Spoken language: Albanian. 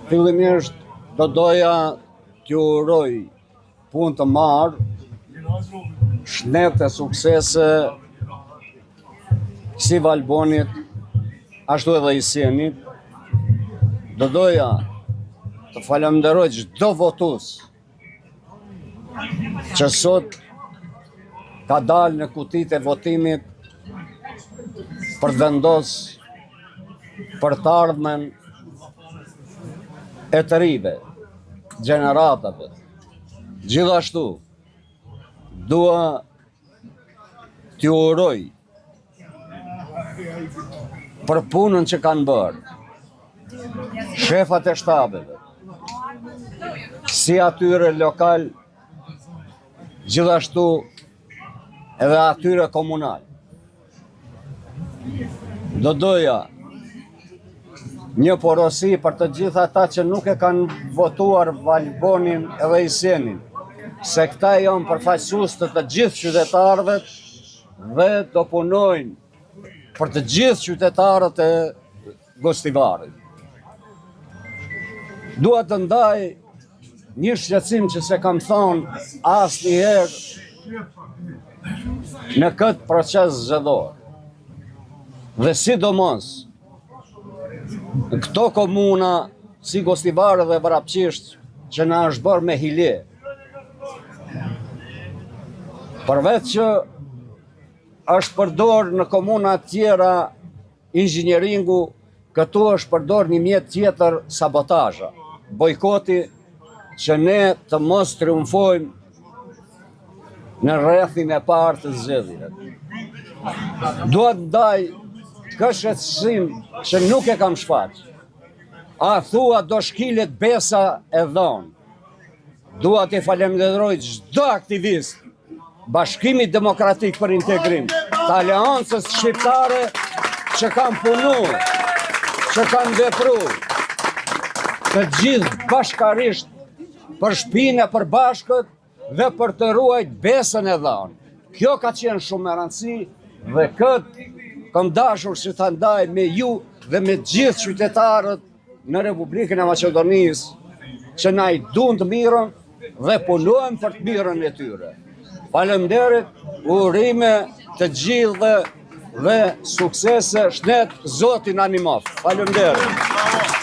Fillimisht do doja t'ju uroj punë të marrë, shnete, suksese, si Valbonit, ashtu edhe Isienit. Do doja të falenderoj çdo votues që sot ka dalë në kutitë e votimit për vendos për të ardhmen e të rive, gjeneratave. Gjithashtu, dua t'ju uroj për punën që kanë bërë shefat e shtabeve, si atyre lokal, gjithashtu edhe atyre komunal. Do doja një porosi për të gjitha ata që nuk e kanë votuar Valbonin edhe Isienin, se këta janë përfaqësues të gjithë qytetarëve dhe do punojnë për të gjithë qytetarët e Gostivarit. Dua të ndaj një shqetësim që se kam thonë asnjëherë në këtë proces zgjedhor. Dhe sidomos në këto komuna si Gostivari dhe Vrapçisht që na është bërë me hile. Përveç që është përdor në komuna tjera inxhinieringu, këtu është përdor një mjet tjetër sabotazha, bojkoti që ne të mos triumfojmë në rrethin e parë të zgjedhjeve. Dua të ndaj këshetësim që nuk e kam shfaq. A thua do shkilet besa e dhonë. Dua t'i falenderoj çdo aktivist, Bashkimit Demokratik për Integrim, të Aleancës Shqiptare që kanë punu, që kanë vepru, të gjithë bashkarisht për shpinë e përbashkët dhe për të ruajt besën e dhonë. Kjo ka qenë shumë e rëndësishme dhe këtë kam dashur që ta ndaj me ju dhe me gjithë qytetarët në Republikën e Maqedonisë që na i duan të mirën dhe punojnë për të mirën e tyre. Faleminderit, urime të gjithëve dhe suksese, shnet Zoti na ndihmoft. Faleminderit.